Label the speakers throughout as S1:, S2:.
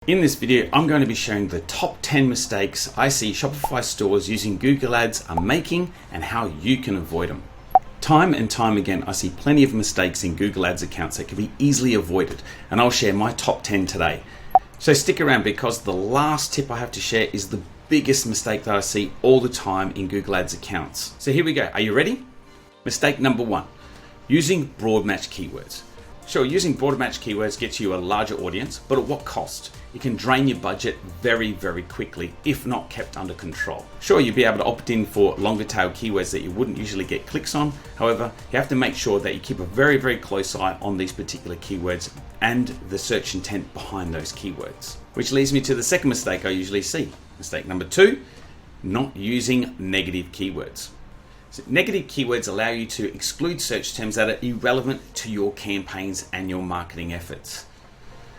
S1: In this video, I'm going to be showing the top 10 mistakes I see Shopify stores using Google Ads are making and how you can avoid them. Time and time again, I see plenty of mistakes in Google Ads accounts that can be easily avoided, and I'll share my top 10 today. So stick around because the last tip I have to share is the biggest mistake that I see all the time in Google Ads accounts. So here we go. Are you ready? Mistake number 1, using broad match keywords. Sure, using broad match keywords gets you a larger audience, but at what cost? It can drain your budget very, very quickly if not kept under control. Sure, you'll be able to opt in for longer tail keywords that you wouldn't usually get clicks on. However, you have to make sure that you keep a very, very close eye on these particular keywords and the search intent behind those keywords. Which leads me to the second mistake I usually see. Mistake number 2, not using negative keywords. So negative keywords allow you to exclude search terms that are irrelevant to your campaigns and your marketing efforts.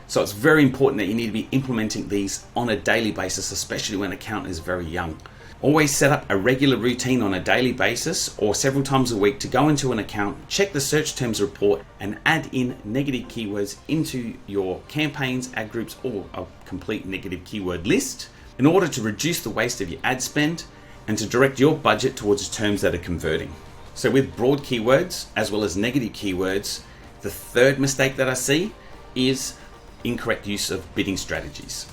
S1: So it's very important that you need to be implementing these on a daily basis, especially when an account is very young. Always set up a regular routine on a daily basis or several times a week to go into an account, check the search terms report and add in negative keywords into your campaigns, ad groups, or a complete negative keyword list in order to reduce the waste of your ad spend and to direct your budget towards terms that are converting. So with broad keywords as well as negative keywords, the third mistake that I see is incorrect use of bidding strategies.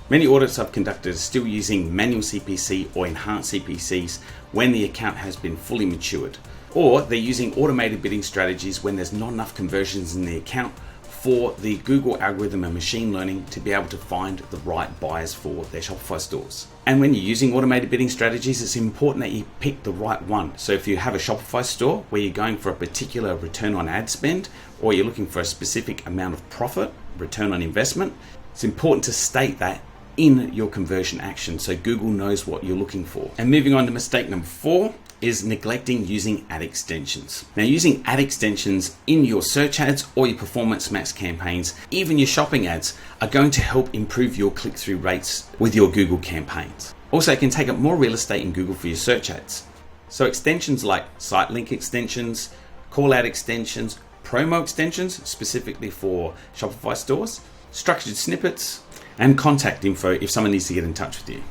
S1: Many audits I've conducted are still using manual CPC or enhanced CPCs when the account has been fully matured, or they're using automated bidding strategies when there's not enough conversions in the account for the Google algorithm and machine learning to be able to find the right buyers for their Shopify stores. And when you're using automated bidding strategies, it's important that you pick the right one. So if you have a Shopify store where you're going for a particular return on ad spend, or you're looking for a specific amount of profit, return on investment, it's important to state that in your conversion action so Google knows what you're looking for. And moving on to mistake number 4 is neglecting using ad extensions. Now, using ad extensions in your search ads or your performance max campaigns, even your shopping ads, are going to help improve your click-through rates with your Google campaigns. Also, it can take up more real estate in Google for your search ads. So extensions like site link extensions, call out extensions, promo extensions, specifically for Shopify stores, structured snippets, and contact info if someone needs to get in touch with you.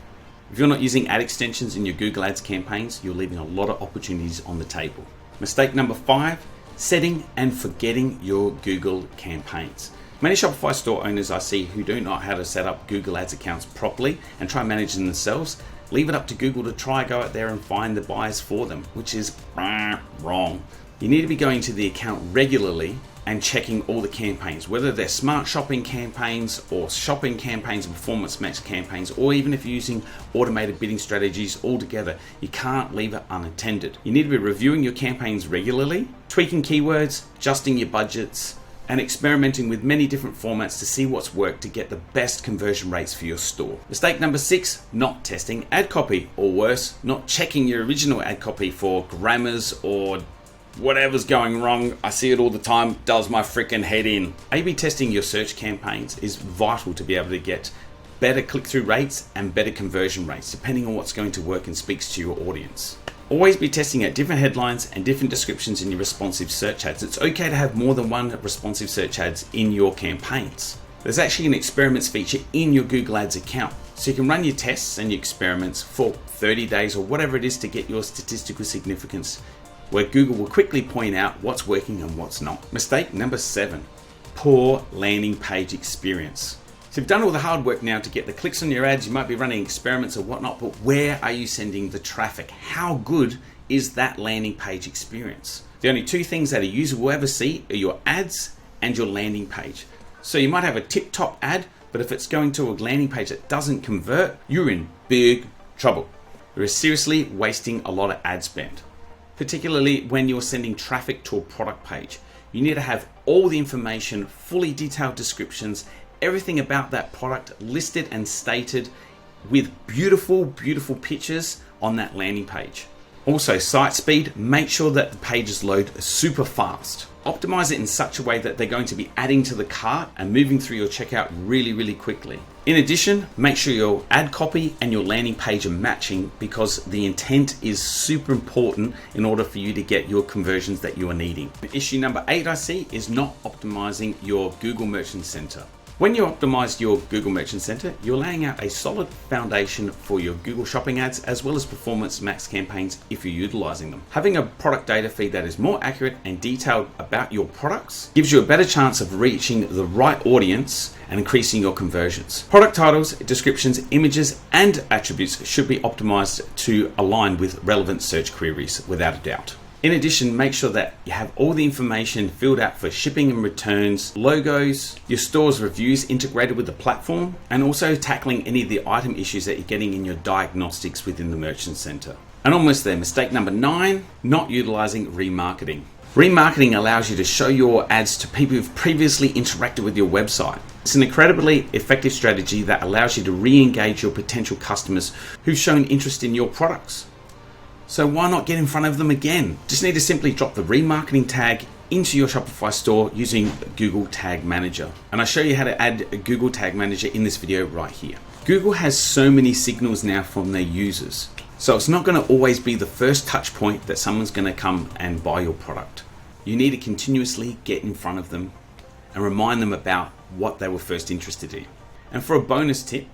S1: If you're not using ad extensions in your Google Ads campaigns, you're leaving a lot of opportunities on the table. Mistake number 5, setting and forgetting your Google campaigns. Many Shopify store owners I see who do not know how to set up Google Ads accounts properly and try managing themselves, leave it up to Google to try go out there and find the buyers for them, which is wrong. You need to be going to the account regularly and checking all the campaigns, whether they're smart shopping campaigns or shopping campaigns, performance max campaigns, or even if you're using automated bidding strategies altogether, you can't leave it unattended. You need to be reviewing your campaigns regularly, tweaking keywords, adjusting your budgets, and experimenting with many different formats to see what's worked to get the best conversion rates for your store. Mistake number 6, not testing ad copy, or worse, not checking your original ad copy for grammars or whatever's going wrong. I see it all the time, does my freaking head in. A/B testing your search campaigns is vital to be able to get better click-through rates and better conversion rates, depending on what's going to work and speaks to your audience. Always be testing out different headlines and different descriptions in your responsive search ads. It's okay to have more than one responsive search ads in your campaigns. There's actually an experiments feature in your Google Ads account, so you can run your tests and your experiments for 30 days or whatever it is to get your statistical significance, where Google will quickly point out what's working and what's not. Mistake number 7, poor landing page experience. So you've done all the hard work now to get the clicks on your ads, you might be running experiments or whatnot, but where are you sending the traffic? How good is that landing page experience? The only 2 things that a user will ever see are your ads and your landing page. So you might have a tip-top ad, but if it's going to a landing page that doesn't convert, you're in big trouble. You're seriously wasting a lot of ad spend. Particularly when you're sending traffic to a product page. You need to have all the information, fully detailed descriptions, everything about that product listed and stated with beautiful, beautiful pictures on that landing page. Also, site speed, make sure that the pages load super fast. Optimize it in such a way that they're going to be adding to the cart and moving through your checkout really, really quickly. In addition, make sure your ad copy and your landing page are matching because the intent is super important in order for you to get your conversions that you are needing. Issue number 8 I see is not optimizing your Google Merchant Center. When you optimize your Google Merchant Center, you're laying out a solid foundation for your Google Shopping ads as well as Performance Max campaigns if you're utilizing them. Having a product data feed that is more accurate and detailed about your products gives you a better chance of reaching the right audience and increasing your conversions. Product titles, descriptions, images, and attributes should be optimized to align with relevant search queries without a doubt. In addition, make sure that you have all the information filled out for shipping and returns, logos, your store's reviews integrated with the platform, and also tackling any of the item issues that you're getting in your diagnostics within the Merchant Center. And almost there, mistake number 9, not utilizing remarketing. Remarketing allows you to show your ads to people who've previously interacted with your website. It's an incredibly effective strategy that allows you to re-engage your potential customers who've shown interest in your products. So why not get in front of them again? Just need to simply drop the remarketing tag into your Shopify store using Google Tag Manager. And I'll show you how to add a Google Tag Manager in this video right here. Google has so many signals now from their users. So it's not going to always be the first touch point that someone's going to come and buy your product. You need to continuously get in front of them and remind them about what they were first interested in. And for a bonus tip,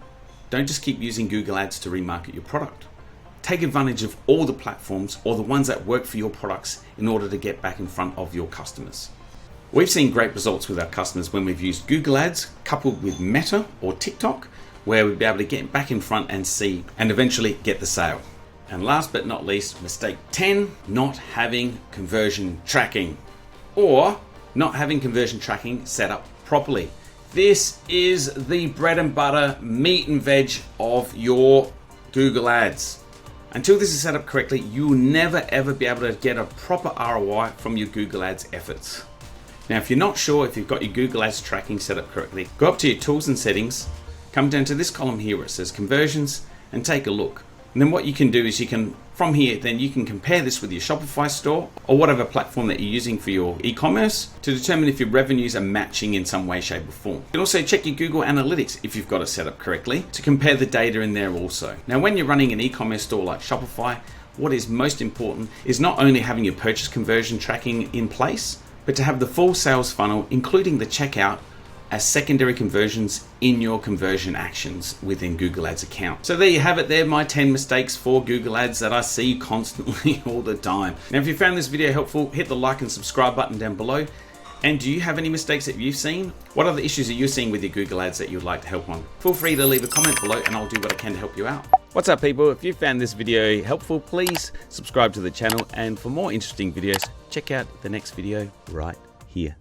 S1: don't just keep using Google Ads to remarket your product. Take advantage of all the platforms or the ones that work for your products in order to get back in front of your customers. We've seen great results with our customers when we've used Google Ads coupled with Meta or TikTok, where we'd be able to get back in front and see and eventually get the sale. And last but not least, mistake 10, not having conversion tracking or not having conversion tracking set up properly. This is the bread and butter, meat and veg of your Google Ads. Until this is set up correctly, you will never ever be able to get a proper ROI from your Google Ads efforts. Now, if you're not sure if you've got your Google Ads tracking set up correctly, go up to your tools and settings, come down to this column here where it says conversions and take a look. And then what you can do is from here, then you can compare this with your Shopify store or whatever platform that you're using for your e-commerce to determine if your revenues are matching in some way, shape or form. You can also check your Google Analytics if you've got it set up correctly to compare the data in there also. Now, when you're running an e-commerce store like Shopify, what is most important is not only having your purchase conversion tracking in place, but to have the full sales funnel, including the checkout, as secondary conversions in your conversion actions within Google Ads account. So there you have it there, my 10 mistakes for Google Ads that I see constantly all the time. Now, if you found this video helpful, hit the like and subscribe button down below. And do you have any mistakes that you've seen? What other issues are you seeing with your Google Ads that you'd like to help on? Feel free to leave a comment below and I'll do what I can to help you out. What's up, people? If you found this video helpful, please subscribe to the channel. And for more interesting videos, check out the next video right here.